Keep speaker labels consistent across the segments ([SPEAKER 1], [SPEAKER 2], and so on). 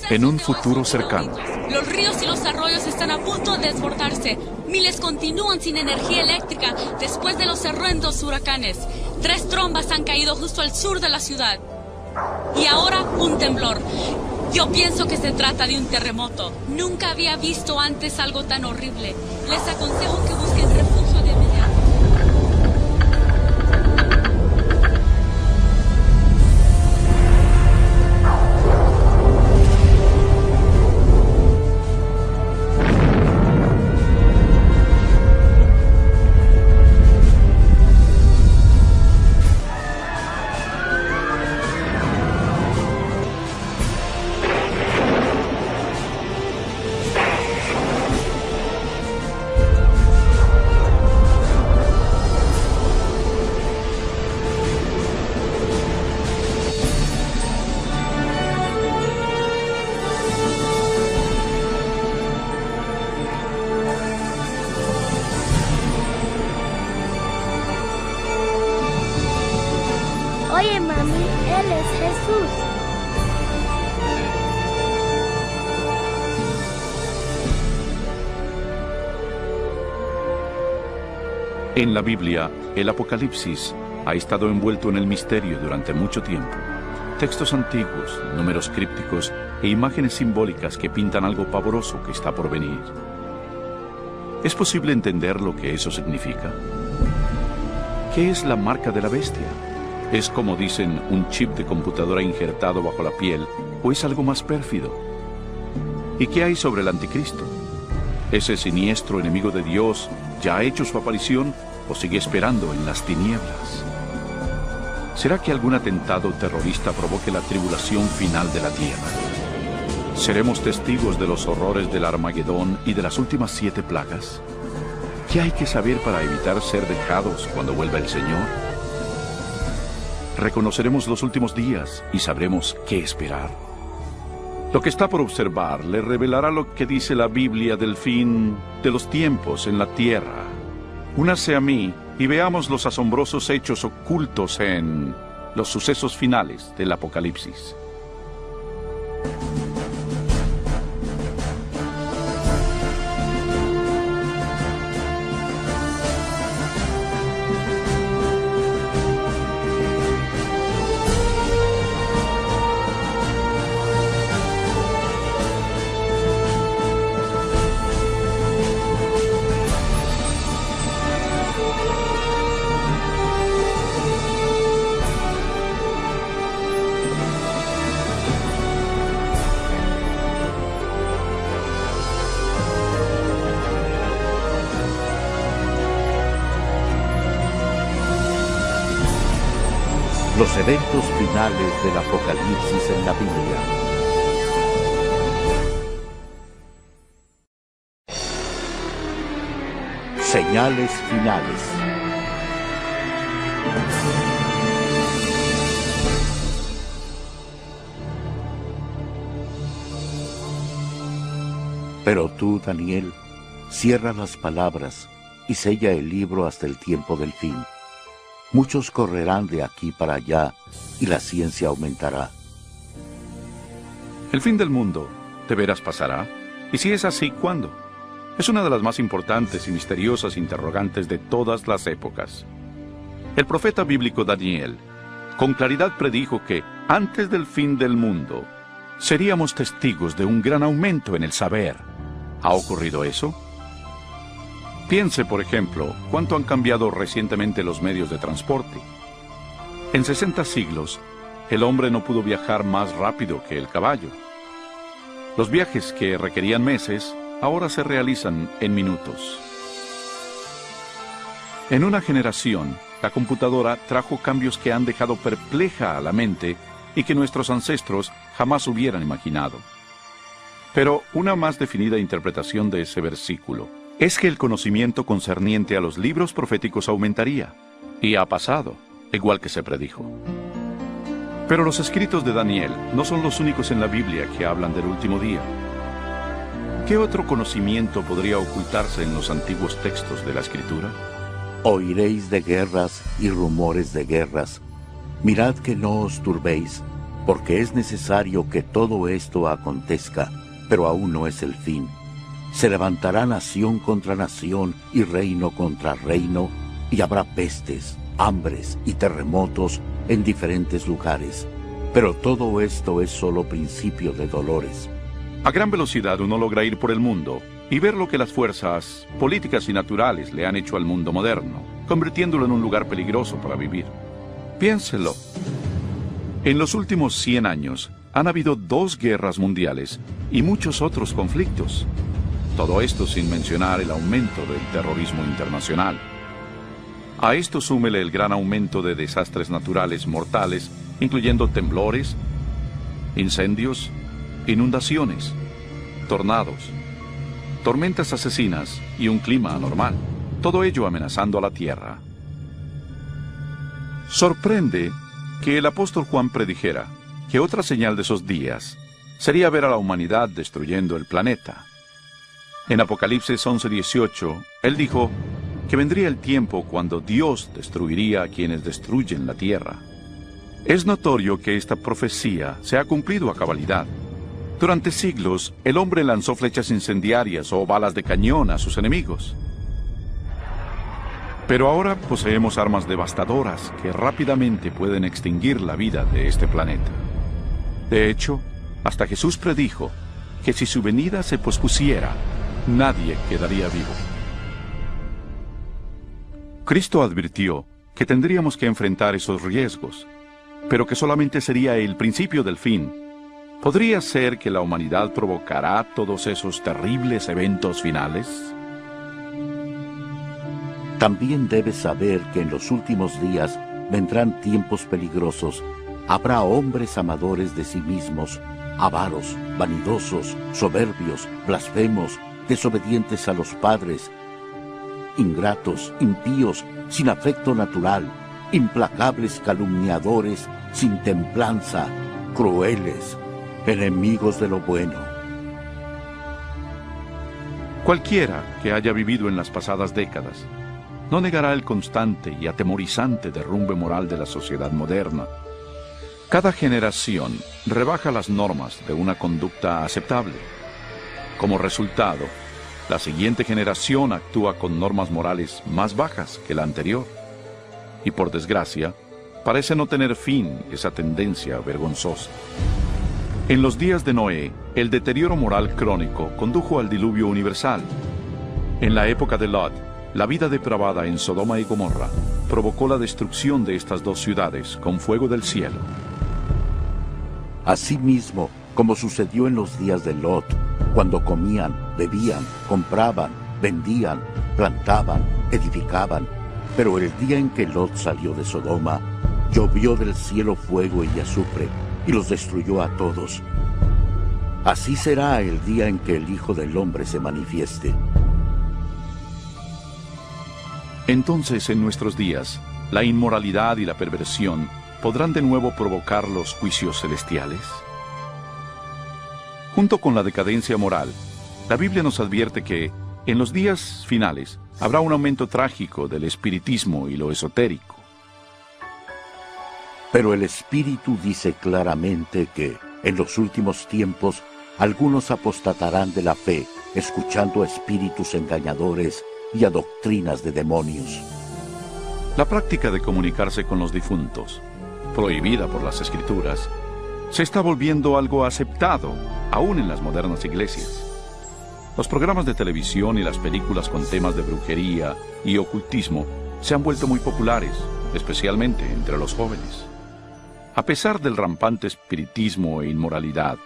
[SPEAKER 1] En un futuro cercano.
[SPEAKER 2] Los ríos y los arroyos están a punto de desbordarse. Miles continúan sin energía eléctrica después de los horrendos huracanes. 3 trombas han caído justo al sur de la ciudad. Y ahora un temblor. Yo pienso que se trata de un terremoto. Nunca había visto antes algo tan horrible. Les aconsejo que busquen refugio de inmediato.
[SPEAKER 3] Oye, mami, Él es Jesús.
[SPEAKER 1] En la Biblia, el Apocalipsis ha estado envuelto en el misterio durante mucho tiempo. Textos antiguos, números crípticos e imágenes simbólicas que pintan algo pavoroso que está por venir. ¿Es posible entender lo que eso significa? ¿Qué es la marca de la bestia? ¿Es, como dicen, un chip de computadora injertado bajo la piel o es algo más pérfido? ¿Y qué hay sobre el anticristo? ¿Ese siniestro enemigo de Dios ya ha hecho su aparición o sigue esperando en las tinieblas? ¿Será que algún atentado terrorista provoque la tribulación final de la tierra? ¿Seremos testigos de los horrores del Armagedón y de las últimas 7 plagas? ¿Qué hay que saber para evitar ser dejados cuando vuelva el Señor? Reconoceremos los últimos días y sabremos qué esperar. Lo que está por observar le revelará lo que dice la Biblia del fin de los tiempos en la tierra. Únase a mí y veamos los asombrosos hechos ocultos en los sucesos finales del Apocalipsis.
[SPEAKER 4] Los eventos finales del Apocalipsis en la Biblia. Señales finales. Pero tú, Daniel, cierra las palabras y sella el libro hasta el tiempo del fin. Muchos correrán de aquí para allá y la ciencia aumentará.
[SPEAKER 1] ¿El fin del mundo de veras pasará? Y si es así, ¿cuándo? Es una de las más importantes y misteriosas interrogantes de todas las épocas. El profeta bíblico Daniel con claridad predijo que antes del fin del mundo seríamos testigos de un gran aumento en el saber. ¿Ha ocurrido eso? Piense, por ejemplo, cuánto han cambiado recientemente los medios de transporte. En 60 siglos, el hombre no pudo viajar más rápido que el caballo. Los viajes que requerían meses, ahora se realizan en minutos. En una generación, la computadora trajo cambios que han dejado perpleja a la mente y que nuestros ancestros jamás hubieran imaginado. Pero una más definida interpretación de ese versículo es que el conocimiento concerniente a los libros proféticos aumentaría, y ha pasado, igual que se predijo. Pero los escritos de Daniel no son los únicos en la Biblia que hablan del último día. ¿Qué otro conocimiento podría ocultarse en los antiguos textos de la Escritura?
[SPEAKER 4] Oiréis de guerras y rumores de guerras. Mirad que no os turbéis, porque es necesario que todo esto acontezca, pero aún no es el fin. Se levantará nación contra nación y reino contra reino, y habrá pestes, hambres y terremotos en diferentes lugares. Pero todo esto es solo principio de dolores.
[SPEAKER 1] A gran velocidad uno logra ir por el mundo y ver lo que las fuerzas políticas y naturales le han hecho al mundo moderno, convirtiéndolo en un lugar peligroso para vivir. Piénselo. En los últimos 100 años han habido 2 guerras mundiales y muchos otros conflictos. Todo esto sin mencionar el aumento del terrorismo internacional. A esto súmele el gran aumento de desastres naturales mortales, incluyendo temblores, incendios, inundaciones, tornados, tormentas asesinas y un clima anormal. Todo ello amenazando a la Tierra. Sorprende que el apóstol Juan predijera que otra señal de esos días sería ver a la humanidad destruyendo el planeta. En Apocalipsis 11:18, él dijo que vendría el tiempo cuando Dios destruiría a quienes destruyen la tierra. Es notorio que esta profecía se ha cumplido a cabalidad. Durante siglos, el hombre lanzó flechas incendiarias o balas de cañón a sus enemigos. Pero ahora poseemos armas devastadoras que rápidamente pueden extinguir la vida de este planeta. De hecho, hasta Jesús predijo que si su venida se pospusiera, nadie quedaría vivo. Cristo advirtió que tendríamos que enfrentar esos riesgos, pero que solamente sería el principio del fin. ¿Podría ser que la humanidad provocará todos esos terribles eventos finales?
[SPEAKER 4] También debes saber que en los últimos días vendrán tiempos peligrosos. Habrá hombres amadores de sí mismos, avaros, vanidosos, soberbios, blasfemos, desobedientes a los padres, ingratos, impíos, sin afecto natural, implacables calumniadores, sin templanza, crueles, enemigos de lo bueno.
[SPEAKER 1] Cualquiera que haya vivido en las pasadas décadas no negará el constante y atemorizante derrumbe moral de la sociedad moderna. Cada generación rebaja las normas de una conducta aceptable. Como resultado, la siguiente generación actúa con normas morales más bajas que la anterior. Y por desgracia, parece no tener fin esa tendencia vergonzosa. En los días de Noé, el deterioro moral crónico condujo al diluvio universal. En la época de Lot, la vida depravada en Sodoma y Gomorra provocó la destrucción de estas 2 ciudades con fuego del cielo.
[SPEAKER 4] Asimismo, como sucedió en los días de Lot, cuando comían, bebían, compraban, vendían, plantaban, edificaban. Pero el día en que Lot salió de Sodoma, llovió del cielo fuego y azufre, y los destruyó a todos. Así será el día en que el Hijo del Hombre se manifieste.
[SPEAKER 1] Entonces, en nuestros días, la inmoralidad y la perversión podrán de nuevo provocar los juicios celestiales. Junto con la decadencia moral, la Biblia nos advierte que, en los días finales, habrá un aumento trágico del espiritismo y lo esotérico.
[SPEAKER 4] Pero el Espíritu dice claramente que, en los últimos tiempos, algunos apostatarán de la fe, escuchando a espíritus engañadores y a doctrinas de demonios.
[SPEAKER 1] La práctica de comunicarse con los difuntos, prohibida por las Escrituras, se está volviendo algo aceptado, aún en las modernas iglesias. Los programas de televisión y las películas con temas de brujería y ocultismo se han vuelto muy populares, especialmente entre los jóvenes. A pesar del rampante espiritismo e inmoralidad,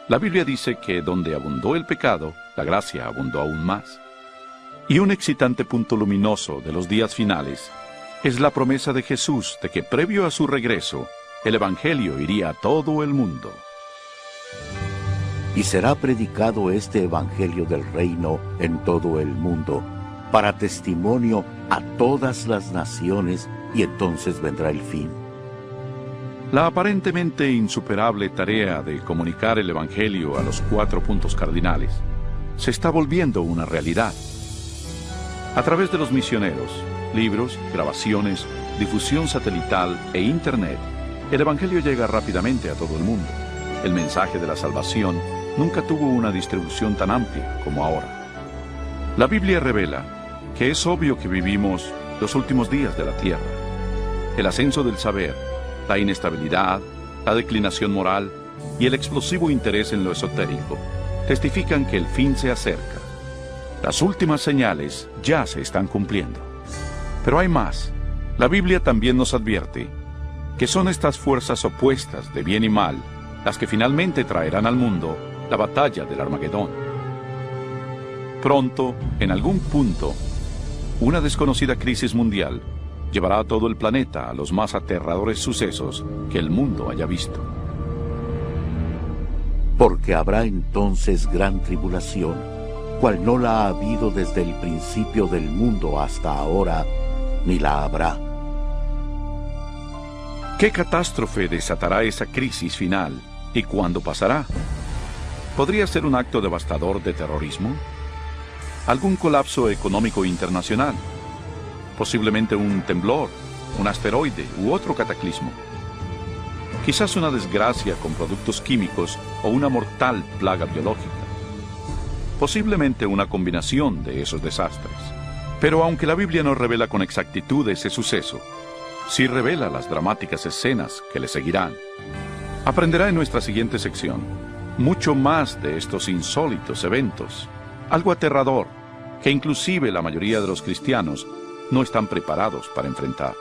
[SPEAKER 1] la Biblia dice que donde abundó el pecado, la gracia abundó aún más. Y un excitante punto luminoso de los días finales es la promesa de Jesús de que previo a su regreso, el Evangelio iría a todo el mundo.
[SPEAKER 4] Y será predicado este Evangelio del reino en todo el mundo, para testimonio a todas las naciones, y entonces vendrá el fin.
[SPEAKER 1] La aparentemente insuperable tarea de comunicar el Evangelio a los 4 puntos cardinales se está volviendo una realidad. A través de los misioneros, libros, grabaciones, difusión satelital e Internet, El Evangelio llega rápidamente a todo el mundo. El mensaje de la salvación nunca tuvo una distribución tan amplia como ahora. La Biblia revela que es obvio que vivimos los últimos días de la tierra. El ascenso del saber, la inestabilidad, la declinación moral y el explosivo interés en lo esotérico testifican que el fin se acerca. Las últimas señales ya se están cumpliendo. Pero hay más. La Biblia también nos advierte que son estas fuerzas opuestas de bien y mal las que finalmente traerán al mundo la batalla del Armagedón. Pronto, en algún punto, una desconocida crisis mundial llevará a todo el planeta a los más aterradores sucesos que el mundo haya visto.
[SPEAKER 4] Porque habrá entonces gran tribulación, cual no la ha habido desde el principio del mundo hasta ahora, ni la habrá.
[SPEAKER 1] ¿Qué catástrofe desatará esa crisis final y cuándo pasará? ¿Podría ser un acto devastador de terrorismo? ¿Algún colapso económico internacional? Posiblemente un temblor, un asteroide u otro cataclismo. Quizás una desgracia con productos químicos o una mortal plaga biológica. Posiblemente una combinación de esos desastres. Pero aunque la Biblia no revela con exactitud ese suceso, sí revela las dramáticas escenas que le seguirán. Aprenderá en nuestra siguiente sección mucho más de estos insólitos eventos, algo aterrador que inclusive la mayoría de los cristianos no están preparados para enfrentar.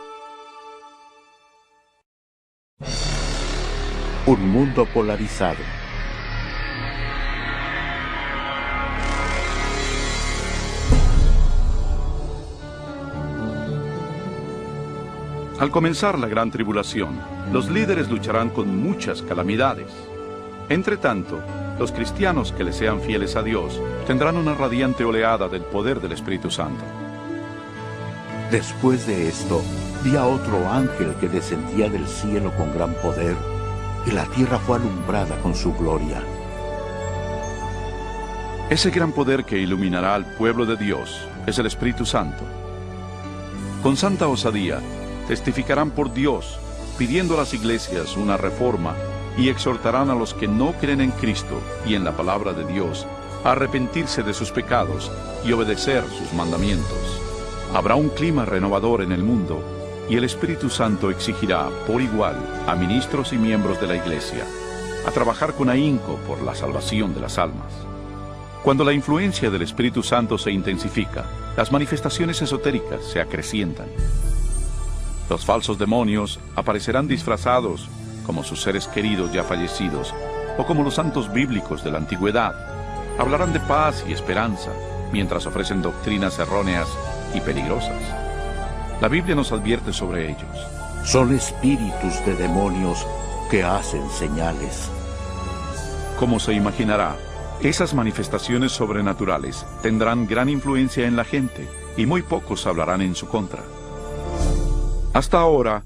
[SPEAKER 4] Un mundo polarizado.
[SPEAKER 1] Al comenzar la gran tribulación, los líderes lucharán con muchas calamidades. Entre tanto, los cristianos que le sean fieles a Dios tendrán una radiante oleada del poder del Espíritu Santo.
[SPEAKER 4] Después de esto, vi a otro ángel que descendía del cielo con gran poder, y la tierra fue alumbrada con su gloria.
[SPEAKER 1] Ese gran poder que iluminará al pueblo de Dios es el Espíritu Santo. Con santa osadía, testificarán por Dios, pidiendo a las iglesias una reforma y exhortarán a los que no creen en Cristo y en la palabra de Dios a arrepentirse de sus pecados y obedecer sus mandamientos. Habrá un clima renovador en el mundo y el Espíritu Santo exigirá por igual a ministros y miembros de la iglesia a trabajar con ahínco por la salvación de las almas. Cuando la influencia del Espíritu Santo se intensifica, las manifestaciones esotéricas se acrecientan. Los falsos demonios aparecerán disfrazados como sus seres queridos ya fallecidos o como los santos bíblicos de la antigüedad. Hablarán de paz y esperanza mientras ofrecen doctrinas erróneas y peligrosas. La Biblia nos advierte sobre ellos.
[SPEAKER 4] Son espíritus de demonios que hacen señales.
[SPEAKER 1] Como se imaginará, esas manifestaciones sobrenaturales tendrán gran influencia en la gente y muy pocos hablarán en su contra. Hasta ahora,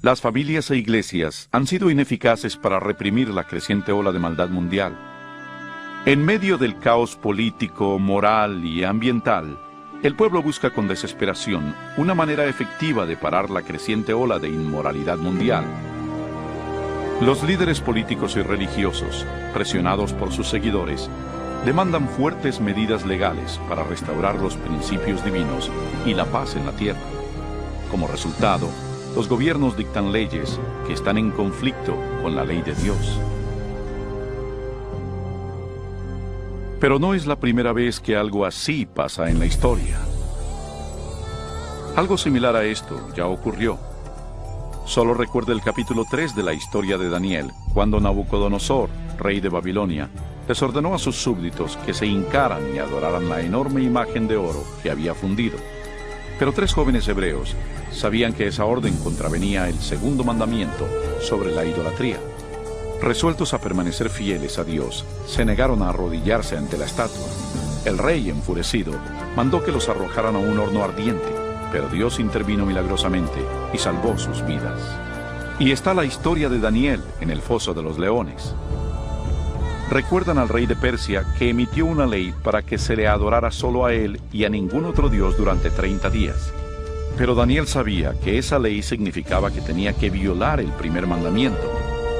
[SPEAKER 1] las familias e iglesias han sido ineficaces para reprimir la creciente ola de maldad mundial. En medio del caos político, moral y ambiental, el pueblo busca con desesperación una manera efectiva de parar la creciente ola de inmoralidad mundial. Los líderes políticos y religiosos, presionados por sus seguidores, demandan fuertes medidas legales para restaurar los principios divinos y la paz en la tierra. Como resultado, los gobiernos dictan leyes que están en conflicto con la ley de Dios. Pero no es la primera vez que algo así pasa en la historia. Algo similar a esto ya ocurrió. Solo recuerda el capítulo 3 de la historia de Daniel, cuando Nabucodonosor, rey de Babilonia, les ordenó a sus súbditos que se hincaran y adoraran la enorme imagen de oro que había fundido. Pero 3 jóvenes hebreos sabían que esa orden contravenía el segundo mandamiento sobre la idolatría. Resueltos a permanecer fieles a Dios, se negaron a arrodillarse ante la estatua. El rey, enfurecido, mandó que los arrojaran a un horno ardiente, pero Dios intervino milagrosamente y salvó sus vidas. Y está la historia de Daniel en el foso de los leones. Recuerdan al rey de Persia que emitió una ley para que se le adorara solo a él y a ningún otro dios durante 30 días. Pero Daniel sabía que esa ley significaba que tenía que violar el primer mandamiento.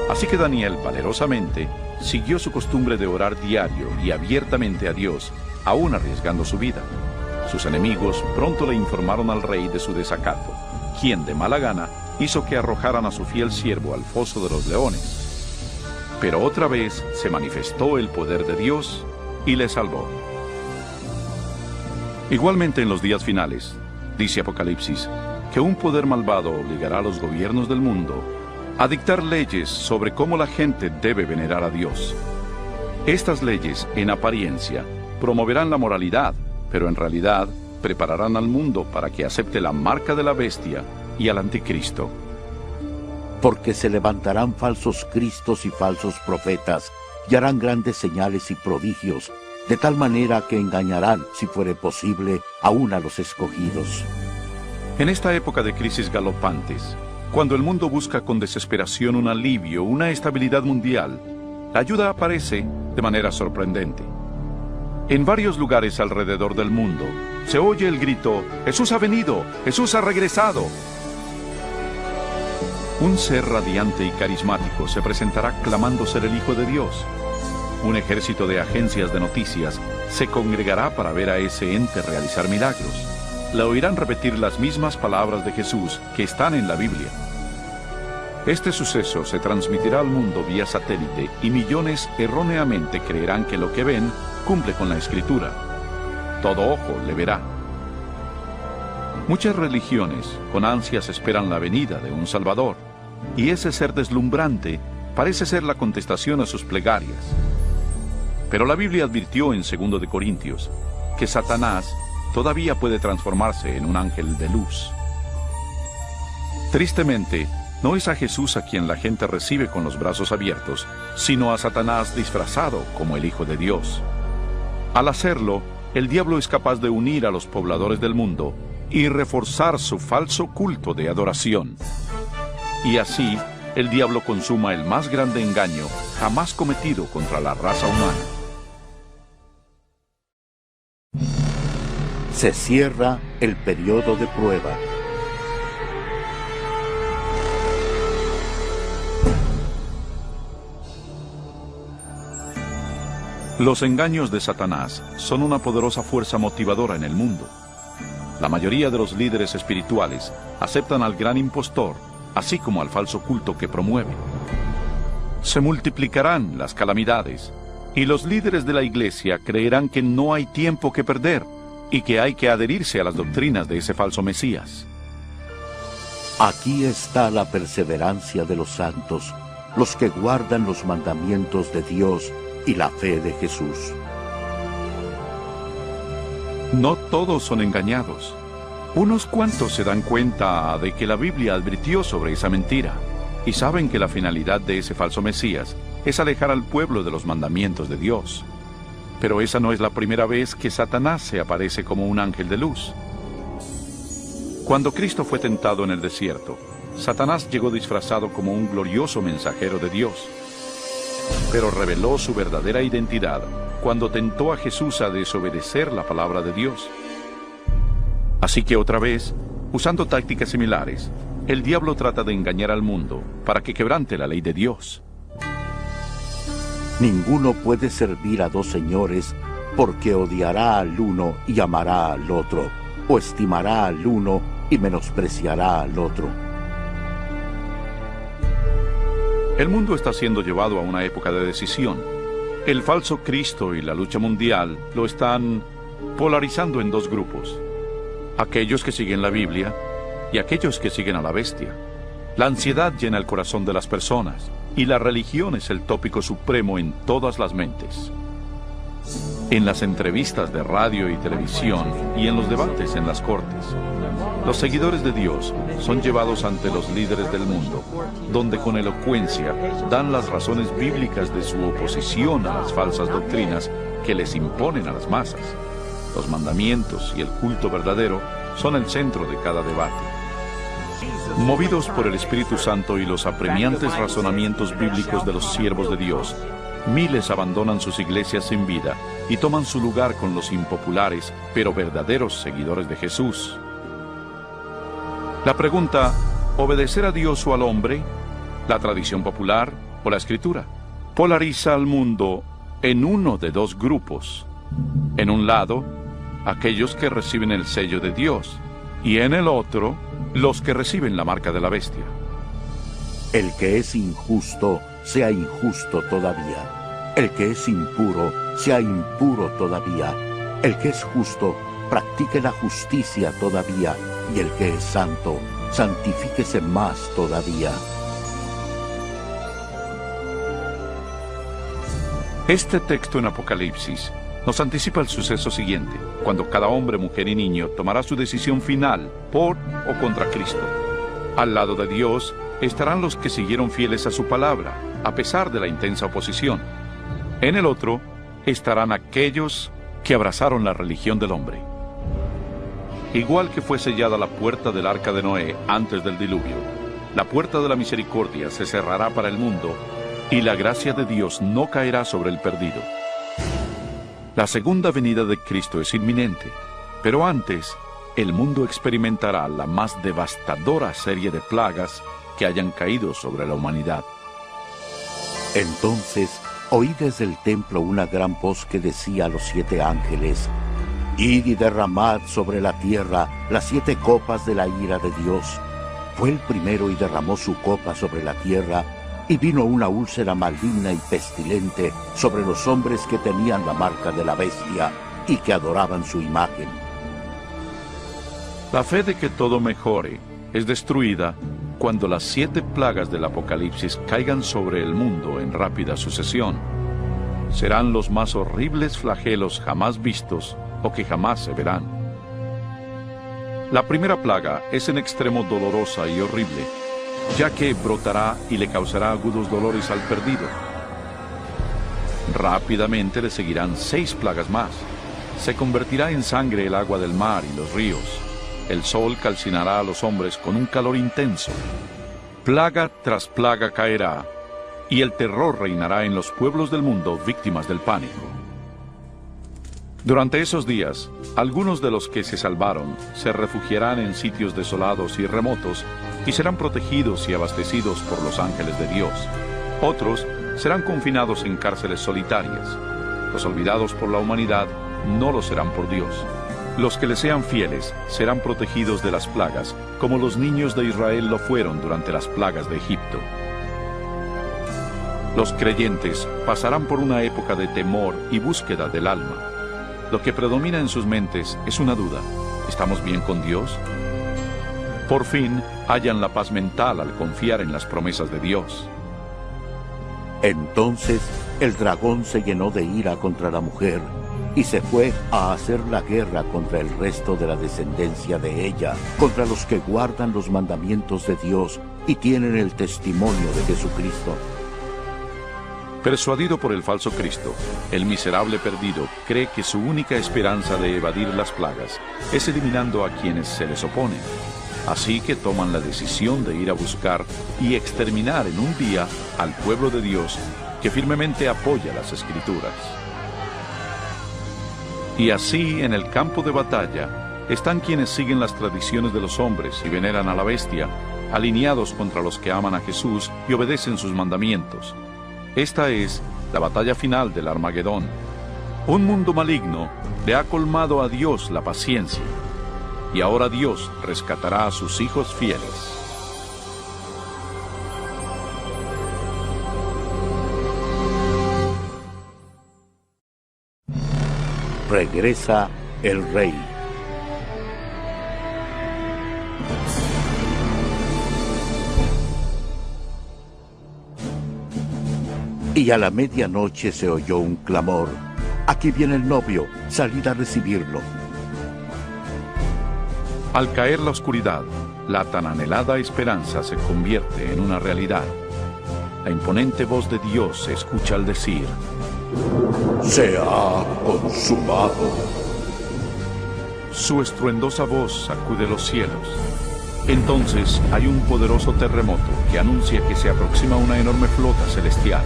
[SPEAKER 1] Así que Daniel, valerosamente, siguió su costumbre de orar diario y abiertamente a Dios, aún arriesgando su vida. Sus enemigos pronto le informaron al rey de su desacato, quien de mala gana hizo que arrojaran a su fiel siervo al foso de los leones. Pero otra vez se manifestó el poder de Dios y le salvó. Igualmente en los días finales, dice Apocalipsis, que un poder malvado obligará a los gobiernos del mundo a dictar leyes sobre cómo la gente debe venerar a Dios. Estas leyes, en apariencia, promoverán la moralidad, pero en realidad prepararán al mundo para que acepte la marca de la bestia y al anticristo.
[SPEAKER 4] Porque se levantarán falsos cristos y falsos profetas, y harán grandes señales y prodigios, de tal manera que engañarán, si fuere posible, aún a los escogidos.
[SPEAKER 1] En esta época de crisis galopantes, cuando el mundo busca con desesperación un alivio, una estabilidad mundial, la ayuda aparece de manera sorprendente. En varios lugares alrededor del mundo se oye el grito: ¡Jesús ha venido! ¡Jesús ha regresado! Un ser radiante y carismático se presentará clamando ser el Hijo de Dios. Un ejército de agencias de noticias se congregará para ver a ese ente realizar milagros. Le oirán repetir las mismas palabras de Jesús que están en la Biblia. Este suceso se transmitirá al mundo vía satélite y millones erróneamente creerán que lo que ven cumple con la Escritura. Todo ojo le verá. Muchas religiones con ansias esperan la venida de un Salvador, y ese ser deslumbrante parece ser la contestación a sus plegarias. Pero la Biblia advirtió en 2 de Corintios que Satanás todavía puede transformarse en un ángel de luz. Tristemente, no es a Jesús a quien la gente recibe con los brazos abiertos, sino a Satanás disfrazado como el Hijo de Dios. Al hacerlo, el diablo es capaz de unir a los pobladores del mundo y reforzar su falso culto de adoración. Y así, el diablo consuma el más grande engaño jamás cometido contra la raza humana.
[SPEAKER 4] Se cierra el periodo de prueba.
[SPEAKER 1] Los engaños de Satanás son una poderosa fuerza motivadora en el mundo. La mayoría de los líderes espirituales aceptan al gran impostor, así como al falso culto que promueve. Se multiplicarán las calamidades, y los líderes de la iglesia creerán que no hay tiempo que perder y que hay que adherirse a las doctrinas de ese falso Mesías.
[SPEAKER 4] Aquí está la perseverancia de los santos, los que guardan los mandamientos de Dios y la fe de Jesús.
[SPEAKER 1] No todos son engañados. Unos cuantos se dan cuenta de que la Biblia advirtió sobre esa mentira y saben que la finalidad de ese falso Mesías es alejar al pueblo de los mandamientos de Dios. Pero esa no es la primera vez que Satanás se aparece como un ángel de luz. Cuando Cristo fue tentado en el desierto, Satanás llegó disfrazado como un glorioso mensajero de Dios. Pero reveló su verdadera identidad cuando tentó a Jesús a desobedecer la palabra de Dios. Así que otra vez, usando tácticas similares, el diablo trata de engañar al mundo para que quebrante la ley de Dios.
[SPEAKER 4] Ninguno puede servir a dos señores, porque odiará al uno y amará al otro, o estimará al uno y menospreciará al otro.
[SPEAKER 1] El mundo está siendo llevado a una época de decisión. El falso Cristo y la lucha mundial lo están polarizando en dos grupos: aquellos que siguen la Biblia y aquellos que siguen a la bestia. La ansiedad llena el corazón de las personas, y la religión es el tópico supremo en todas las mentes. En las entrevistas de radio y televisión y en los debates en las cortes, los seguidores de Dios son llevados ante los líderes del mundo, donde con elocuencia dan las razones bíblicas de su oposición a las falsas doctrinas que les imponen a las masas. Los mandamientos y el culto verdadero son el centro de cada debate. Movidos por el Espíritu Santo y los apremiantes razonamientos bíblicos de los siervos de Dios, miles abandonan sus iglesias sin vida y toman su lugar con los impopulares, pero verdaderos seguidores de Jesús. La pregunta, ¿obedecer a Dios o al hombre? ¿La tradición popular o la escritura? Polariza al mundo en uno de dos grupos. En un lado, aquellos que reciben el sello de Dios, y en el otro, los que reciben la marca de la bestia.
[SPEAKER 4] El que es injusto, sea injusto todavía. El que es impuro, sea impuro todavía. El que es justo, practique la justicia todavía. Y el que es santo, santifíquese más todavía.
[SPEAKER 1] Este texto en Apocalipsis nos anticipa el suceso siguiente, cuando cada hombre, mujer y niño tomará su decisión final por o contra Cristo. Al lado de Dios estarán los que siguieron fieles a su palabra, a pesar de la intensa oposición. En el otro estarán aquellos que abrazaron la religión del hombre. Igual que fue sellada la puerta del arca de Noé antes del diluvio, la puerta de la misericordia se cerrará para el mundo y la gracia de Dios no caerá sobre el perdido. La segunda venida de Cristo es inminente, pero antes, el mundo experimentará la más devastadora serie de plagas que hayan caído sobre la humanidad.
[SPEAKER 4] Entonces oí desde el templo una gran voz que decía a los 7 ángeles: Id y derramad sobre la tierra las 7 copas de la ira de Dios. Fue el primero y derramó su copa sobre la tierra, y vino una úlcera maligna y pestilente sobre los hombres que tenían la marca de la bestia y que adoraban su imagen.
[SPEAKER 1] La fe de que todo mejore es destruida cuando las 7 plagas del Apocalipsis caigan sobre el mundo en rápida sucesión. Serán los más horribles flagelos jamás vistos o que jamás se verán. La primera plaga es en extremo dolorosa y horrible, ya que brotará y le causará agudos dolores al perdido. Rápidamente le seguirán 6 plagas más. Se convertirá en sangre el agua del mar y los ríos. El sol calcinará a los hombres con un calor intenso. Plaga tras plaga caerá, y el terror reinará en los pueblos del mundo víctimas del pánico. Durante esos días, algunos de los que se salvaron se refugiarán en sitios desolados y remotos y serán protegidos y abastecidos por los ángeles de Dios. Otros serán confinados en cárceles solitarias. Los olvidados por la humanidad no lo serán por Dios. Los que le sean fieles serán protegidos de las plagas, como los niños de Israel lo fueron durante las plagas de Egipto. Los creyentes pasarán por una época de temor y búsqueda del alma. Lo que predomina en sus mentes es una duda: ¿estamos bien con Dios? Por fin, hallan la paz mental al confiar en las promesas de Dios.
[SPEAKER 4] Entonces el dragón se llenó de ira contra la mujer y se fue a hacer la guerra contra el resto de la descendencia de ella, contra los que guardan los mandamientos de Dios y tienen el testimonio de Jesucristo.
[SPEAKER 1] Persuadido por el falso Cristo, el miserable perdido cree que su única esperanza de evadir las plagas es eliminando a quienes se les oponen. Así que toman la decisión de ir a buscar y exterminar en un día al pueblo de Dios que firmemente apoya las Escrituras. Y así, en el campo de batalla, están quienes siguen las tradiciones de los hombres y veneran a la bestia, alineados contra los que aman a Jesús y obedecen sus mandamientos. Esta es la batalla final del Armagedón. Un mundo maligno le ha colmado a Dios la paciencia, y ahora Dios rescatará a sus hijos fieles.
[SPEAKER 4] Regresa el Rey. Y a la medianoche se oyó un clamor: «Aquí viene el novio, salid a recibirlo».
[SPEAKER 1] Al caer la oscuridad, la tan anhelada esperanza se convierte en una realidad. La imponente voz de Dios se escucha al decir:
[SPEAKER 4] «Se ha consumado».
[SPEAKER 1] Su estruendosa voz sacude los cielos. Entonces hay un poderoso terremoto que anuncia que se aproxima una enorme flota celestial.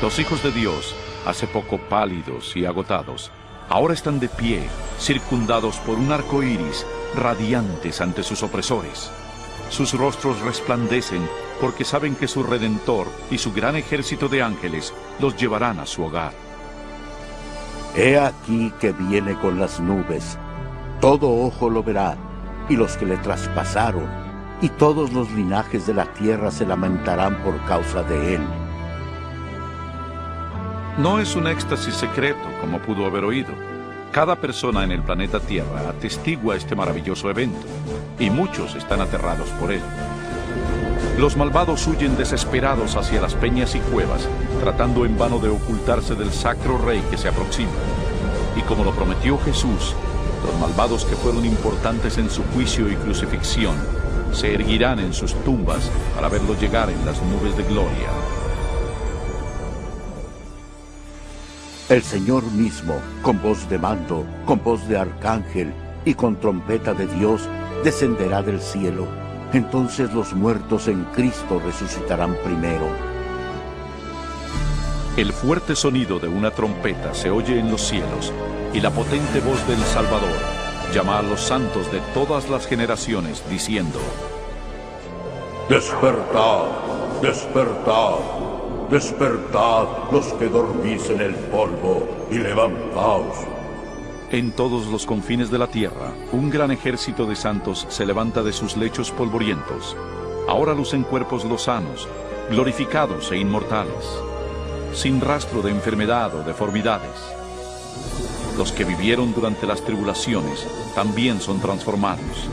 [SPEAKER 1] Los hijos de Dios, hace poco pálidos y agotados, ahora están de pie, circundados por un arco iris radiantes ante sus opresores. Sus rostros resplandecen porque saben que su Redentor y su gran ejército de ángeles los llevarán a su hogar.
[SPEAKER 4] He aquí que viene con las nubes. Todo ojo lo verá, y los que le traspasaron, y todos los linajes de la tierra se lamentarán por causa de él.
[SPEAKER 1] No es un éxtasis secreto, como pudo haber oído. Cada persona en el planeta Tierra atestigua este maravilloso evento, y muchos están aterrados por él. Los malvados huyen desesperados hacia las peñas y cuevas, tratando en vano de ocultarse del sacro rey que se aproxima. Y como lo prometió Jesús, los malvados que fueron importantes en su juicio y crucifixión, se erguirán en sus tumbas para verlo llegar en las nubes de gloria.
[SPEAKER 4] El Señor mismo, con voz de mando, con voz de arcángel y con trompeta de Dios, descenderá del cielo. Entonces los muertos en Cristo resucitarán primero.
[SPEAKER 1] El fuerte sonido de una trompeta se oye en los cielos, y la potente voz del Salvador llama a los santos de todas las generaciones, diciendo:
[SPEAKER 4] Despertad, despertad, despertad los que dormís en el polvo, y levantaos.
[SPEAKER 1] En todos los confines de la tierra, un gran ejército de santos se levanta de sus lechos polvorientos. Ahora lucen cuerpos lozanos, glorificados e inmortales, sin rastro de enfermedad o deformidades. Los que vivieron durante las tribulaciones también son transformados.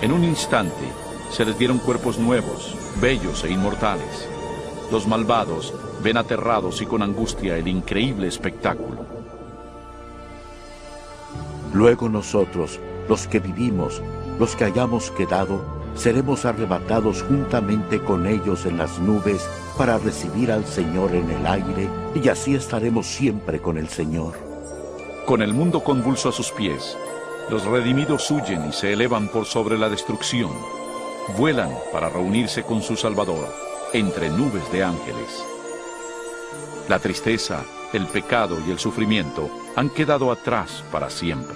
[SPEAKER 1] En un instante se les dieron cuerpos nuevos, bellos e inmortales. Los malvados ven aterrados y con angustia el increíble espectáculo.
[SPEAKER 4] Luego nosotros, los que vivimos, los que hayamos quedado, seremos arrebatados juntamente con ellos en las nubes para recibir al Señor en el aire, y así estaremos siempre con el Señor.
[SPEAKER 1] Con el mundo convulso a sus pies, los redimidos huyen y se elevan por sobre la destrucción. Vuelan para reunirse con su Salvador entre nubes de ángeles. La tristeza, el pecado y el sufrimiento han quedado atrás para siempre.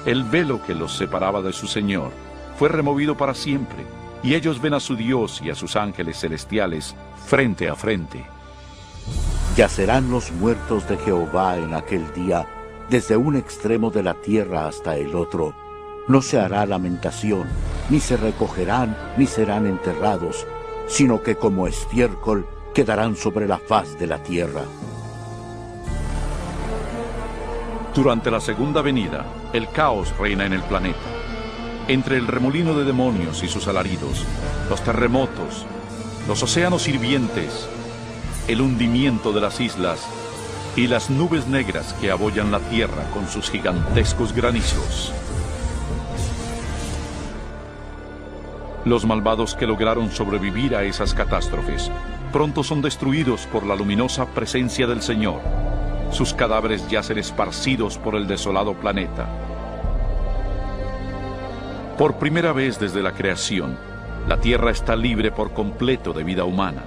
[SPEAKER 1] El velo que los separaba de su Señor fue removido para siempre, y ellos ven a su Dios y a sus ángeles celestiales frente a frente.
[SPEAKER 4] Yacerán los muertos de Jehová en aquel día, desde un extremo de la tierra hasta el otro. No se hará lamentación, ni se recogerán, ni serán enterrados, sino que como estiércol quedarán sobre la faz de la tierra.
[SPEAKER 1] Durante la segunda venida, el caos reina en el planeta. Entre el remolino de demonios y sus alaridos, los terremotos, los océanos hirvientes, el hundimiento de las islas y las nubes negras que abollan la tierra con sus gigantescos granizos. Los malvados que lograron sobrevivir a esas catástrofes pronto son destruidos por la luminosa presencia del Señor. Sus cadáveres yacen esparcidos por el desolado planeta. Por primera vez desde la creación, la Tierra está libre por completo de vida humana.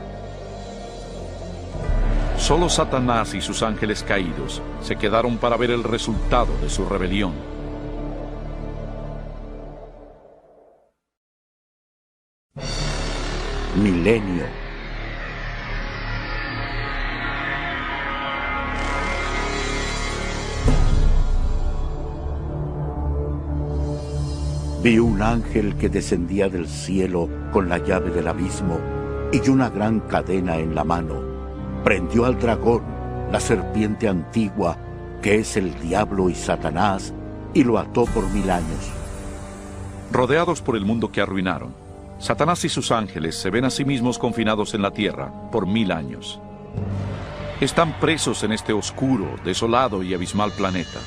[SPEAKER 1] Solo Satanás y sus ángeles caídos se quedaron para ver el resultado de su rebelión.
[SPEAKER 4] Milenio. Vi un ángel que descendía del cielo con la llave del abismo y una gran cadena en la mano. Prendió al dragón, la serpiente antigua, que es el diablo y Satanás, y lo ató por 1000 años.
[SPEAKER 1] Rodeados por el mundo que arruinaron, Satanás y sus ángeles se ven a sí mismos confinados en la tierra por 1000 años. Están presos en este oscuro, desolado y abismal planeta.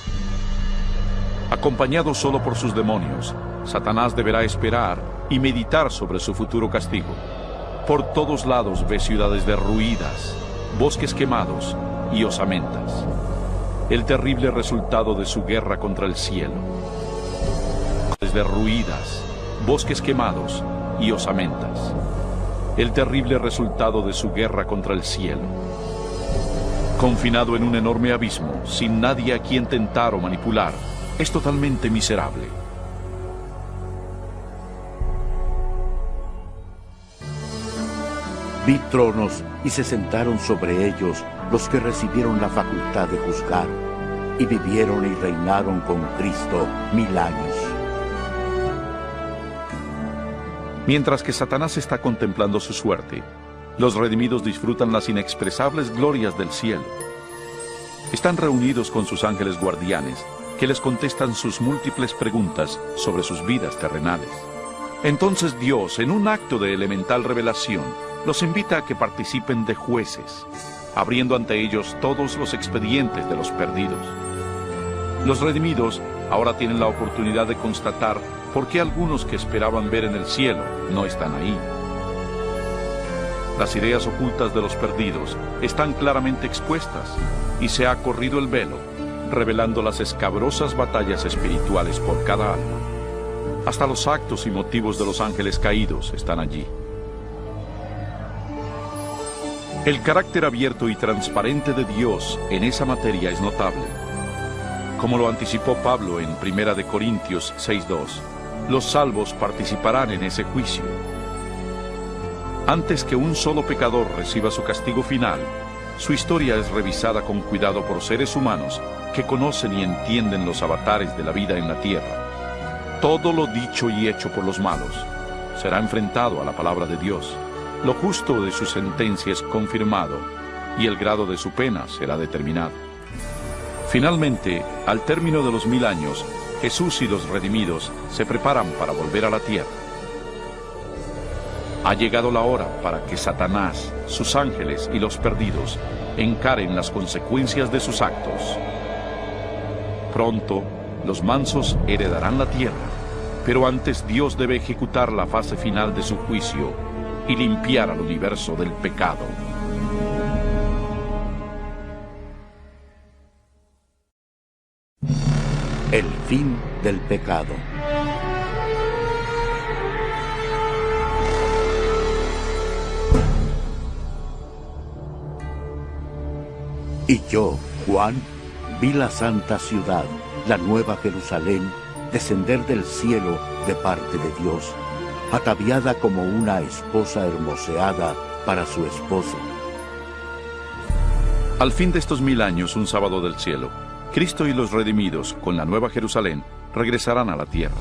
[SPEAKER 1] Acompañado solo por sus demonios, Satanás deberá esperar y meditar sobre su futuro castigo. Por todos lados ve ciudades derruidas, bosques quemados y osamentas. El terrible resultado de su guerra contra el cielo. Derruidas, bosques quemados y osamentas. El terrible resultado de su guerra contra el cielo. Confinado en un enorme abismo, sin nadie a quien tentar o manipular, es totalmente miserable.
[SPEAKER 4] Vi tronos y se sentaron sobre ellos los que recibieron la facultad de juzgar, y vivieron y reinaron con Cristo 1000 años.
[SPEAKER 1] Mientras que Satanás está contemplando su suerte, los redimidos disfrutan las inexpresables glorias del cielo. Están reunidos con sus ángeles guardianes, que les contestan sus múltiples preguntas sobre sus vidas terrenales. Entonces Dios, en un acto de elemental revelación, los invita a que participen de jueces, abriendo ante ellos todos los expedientes de los perdidos. Los redimidos ahora tienen la oportunidad de constatar por qué algunos que esperaban ver en el cielo no están ahí. Las ideas ocultas de los perdidos están claramente expuestas y se ha corrido el velo, revelando las escabrosas batallas espirituales por cada alma. Hasta los actos y motivos de los ángeles caídos están allí. El carácter abierto y transparente de Dios en esa materia es notable. Como lo anticipó Pablo en 1 Corintios 6:2, los salvos participarán en ese juicio. Antes que un solo pecador reciba su castigo final, su historia es revisada con cuidado por seres humanos que conocen y entienden los avatares de la vida en la tierra. Todo lo dicho y hecho por los malos será enfrentado a la palabra de Dios. Lo justo de su sentencia es confirmado y el grado de su pena será determinado. Finalmente, al término de los 1000 años, Jesús y los redimidos se preparan para volver a la tierra. Ha llegado la hora para que Satanás, sus ángeles y los perdidos encaren las consecuencias de sus actos. Pronto, los mansos heredarán la tierra, pero antes Dios debe ejecutar la fase final de su juicio y limpiar al universo del pecado.
[SPEAKER 4] El fin del pecado. Y yo, Juan, vi la santa ciudad, la nueva Jerusalén, descender del cielo de parte de Dios, ataviada como una esposa hermoseada para su esposo.
[SPEAKER 1] Al fin de estos 1000 años, un sábado del cielo, Cristo y los redimidos, con la nueva Jerusalén, regresarán a la tierra.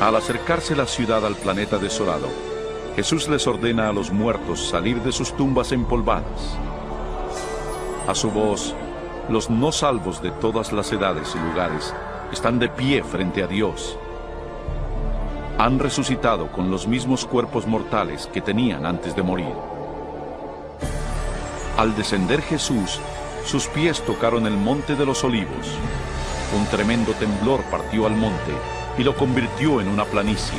[SPEAKER 1] Al acercarse la ciudad al planeta desolado, Jesús les ordena a los muertos salir de sus tumbas empolvadas. A su voz, los no salvos de todas las edades y lugares están de pie frente a Dios. Han resucitado con los mismos cuerpos mortales que tenían antes de morir. Al descender Jesús, sus pies tocaron el monte de los olivos. Un tremendo temblor partió al monte y lo convirtió en una planicie.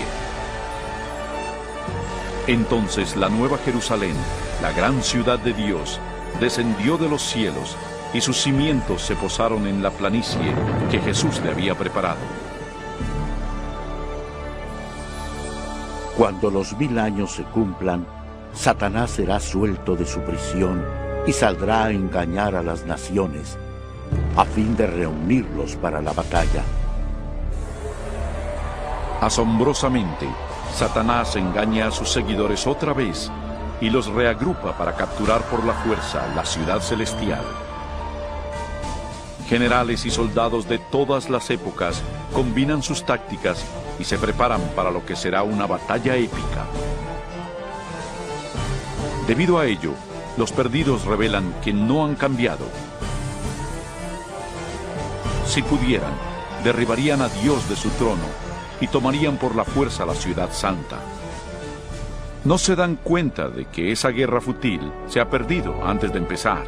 [SPEAKER 1] Entonces la nueva Jerusalén, la gran ciudad de Dios, descendió de los cielos y sus cimientos se posaron en la planicie que Jesús le había preparado.
[SPEAKER 4] Cuando los 1000 años se cumplan, Satanás será suelto de su prisión y saldrá a engañar a las naciones, a fin de reunirlos para la batalla.
[SPEAKER 1] Asombrosamente, Satanás engaña a sus seguidores otra vez y los reagrupa para capturar por la fuerza la ciudad celestial. Generales y soldados de todas las épocas combinan sus tácticas y se preparan para lo que será una batalla épica. Debido a ello, los perdidos revelan que no han cambiado. Si pudieran, derribarían a Dios de su trono y tomarían por la fuerza la ciudad santa. No se dan cuenta de que esa guerra fútil se ha perdido antes de empezar.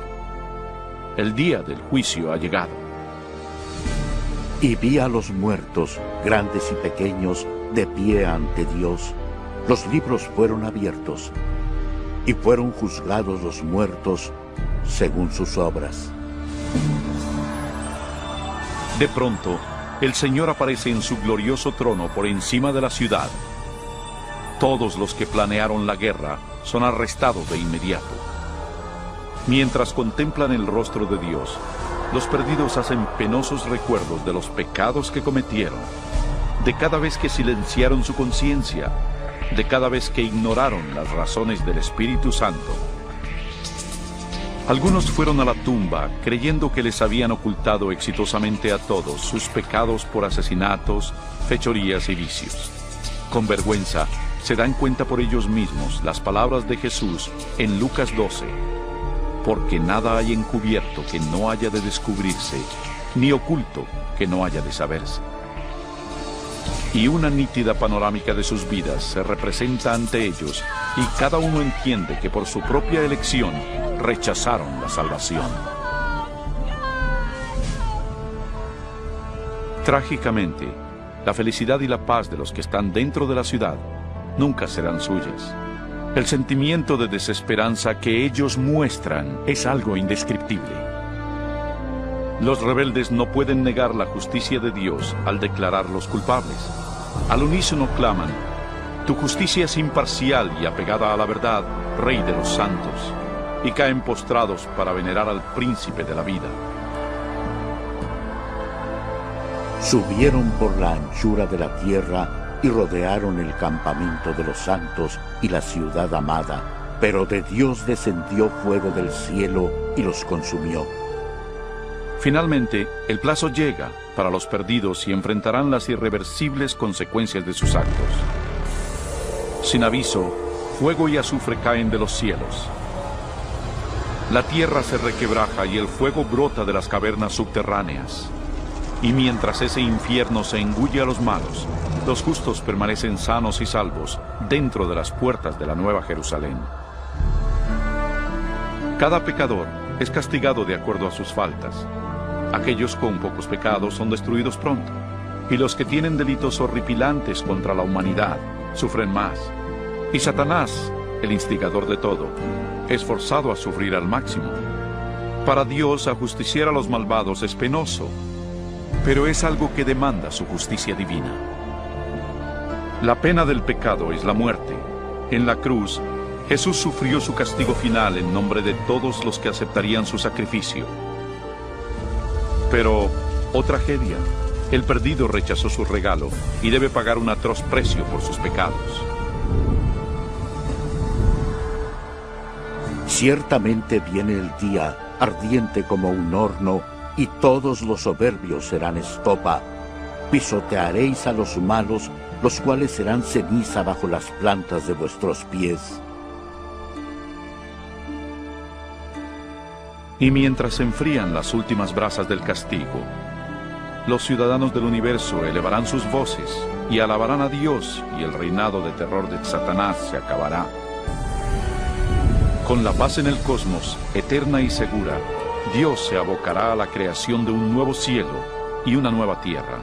[SPEAKER 1] El día del juicio ha llegado.
[SPEAKER 4] Y vi a los muertos, grandes y pequeños, de pie ante Dios. Los libros fueron abiertos, y fueron juzgados los muertos según sus obras.
[SPEAKER 1] De pronto, el Señor aparece en su glorioso trono por encima de la ciudad. Todos los que planearon la guerra son arrestados de inmediato. Mientras contemplan el rostro de Dios, los perdidos hacen penosos recuerdos de los pecados que cometieron, de cada vez que silenciaron su conciencia de cada vez que ignoraron las razones del Espíritu Santo. Algunos fueron a la tumba creyendo que les habían ocultado exitosamente a todos sus pecados por asesinatos, fechorías y vicios. Con vergüenza, se dan cuenta por ellos mismos las palabras de Jesús en Lucas 12. Porque nada hay encubierto que no haya de descubrirse, ni oculto que no haya de saberse. Y una nítida panorámica de sus vidas se representa ante ellos, y cada uno entiende que por su propia elección rechazaron la salvación. Trágicamente, la felicidad y la paz de los que están dentro de la ciudad nunca serán suyas. El sentimiento de desesperanza que ellos muestran es algo indescriptible. Los rebeldes no pueden negar la justicia de Dios al declararlos culpables. Al unísono claman: tu justicia es imparcial y apegada a la verdad, Rey de los santos, y caen postrados para venerar al príncipe de la vida.
[SPEAKER 4] Subieron por la anchura de la tierra y rodearon el campamento de los santos y la ciudad amada, pero de Dios descendió fuego del cielo y los consumió.
[SPEAKER 1] Finalmente, el plazo llega para los perdidos y enfrentarán las irreversibles consecuencias de sus actos. Sin aviso, fuego y azufre caen de los cielos. La tierra se requebraja y el fuego brota de las cavernas subterráneas. Y mientras ese infierno se engulle a los malos, los justos permanecen sanos y salvos dentro de las puertas de la Nueva Jerusalén. Cada pecador es castigado de acuerdo a sus faltas. Aquellos con pocos pecados son destruidos pronto, y los que tienen delitos horripilantes contra la humanidad sufren más. Y Satanás, el instigador de todo, es forzado a sufrir al máximo. Para Dios, ajusticiar a los malvados es penoso, pero es algo que demanda su justicia divina. La pena del pecado es la muerte. En la cruz, Jesús sufrió su castigo final en nombre de todos los que aceptarían su sacrificio. Pero, oh tragedia, el perdido rechazó su regalo y debe pagar un atroz precio por sus pecados.
[SPEAKER 4] Ciertamente viene el día, ardiente como un horno, y todos los soberbios serán estopa. Pisotearéis a los malos, los cuales serán ceniza bajo las plantas de vuestros pies.
[SPEAKER 1] Y mientras se enfrían las últimas brasas del castigo, los ciudadanos del universo elevarán sus voces y alabarán a Dios, y el reinado de terror de Satanás se acabará. Con la paz en el cosmos, eterna y segura, Dios se abocará a la creación de un nuevo cielo y una nueva tierra.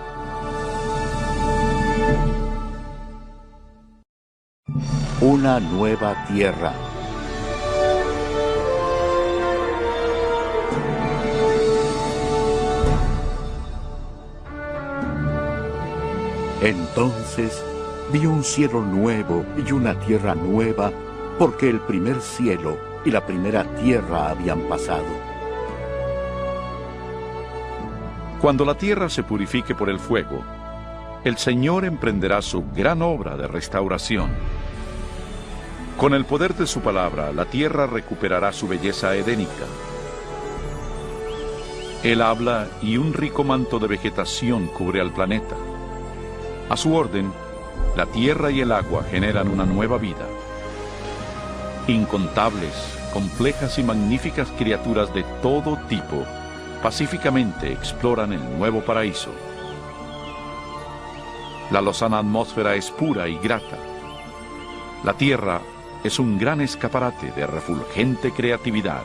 [SPEAKER 4] Una nueva tierra. Entonces vi un cielo nuevo y una tierra nueva, porque el primer cielo y la primera tierra habían pasado.
[SPEAKER 1] Cuando la tierra se purifique por el fuego, el Señor emprenderá su gran obra de restauración. Con el poder de su palabra, la tierra recuperará su belleza edénica. Él habla y un rico manto de vegetación cubre al planeta. A su orden, la tierra y el agua generan una nueva vida. Incontables, complejas y magníficas criaturas de todo tipo pacíficamente exploran el nuevo paraíso. La lozana atmósfera es pura y grata. La tierra es un gran escaparate de refulgente creatividad.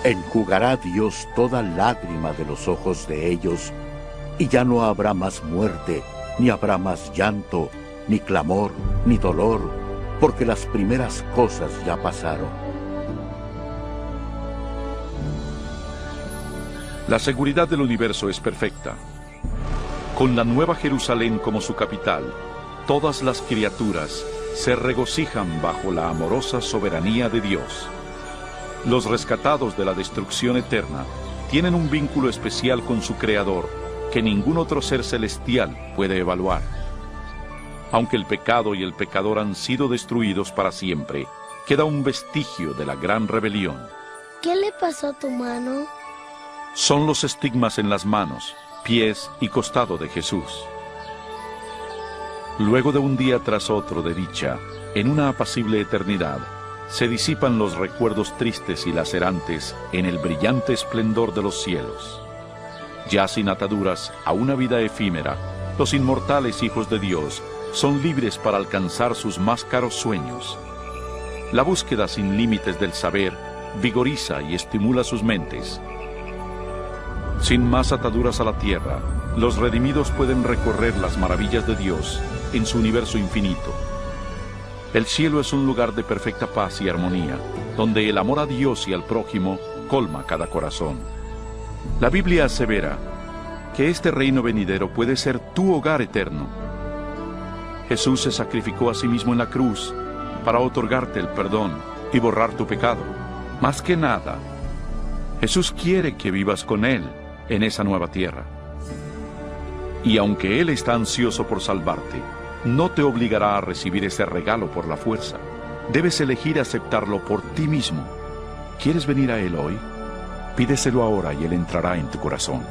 [SPEAKER 4] Enjugará Dios toda lágrima de los ojos de ellos, y ya no habrá más muerte, ni habrá más llanto, ni clamor, ni dolor, porque las primeras cosas ya pasaron.
[SPEAKER 1] La seguridad del universo es perfecta. Con la Nueva Jerusalén como su capital, todas las criaturas se regocijan bajo la amorosa soberanía de Dios. Los rescatados de la destrucción eterna tienen un vínculo especial con su Creador que ningún otro ser celestial puede evaluar. Aunque el pecado y el pecador han sido destruidos para siempre, queda un vestigio de la gran rebelión.
[SPEAKER 3] ¿Qué le pasó a tu mano?
[SPEAKER 1] Son los estigmas en las manos, pies y costado de Jesús. Luego de un día tras otro de dicha, en una apacible eternidad, se disipan los recuerdos tristes y lacerantes en el brillante esplendor de los cielos. Ya sin ataduras a una vida efímera, los inmortales hijos de Dios son libres para alcanzar sus más caros sueños. La búsqueda sin límites del saber vigoriza y estimula sus mentes. Sin más ataduras a la tierra, los redimidos pueden recorrer las maravillas de Dios en su universo infinito. El cielo es un lugar de perfecta paz y armonía, donde el amor a Dios y al prójimo colma cada corazón. La Biblia asevera que este reino venidero puede ser tu hogar eterno. Jesús se sacrificó a sí mismo en la cruz para otorgarte el perdón y borrar tu pecado. Más que nada, Jesús quiere que vivas con Él en esa nueva tierra. Y aunque Él está ansioso por salvarte, no te obligará a recibir ese regalo por la fuerza. Debes elegir aceptarlo por ti mismo. ¿Quieres venir a Él hoy? Pídeselo ahora y Él entrará en tu corazón.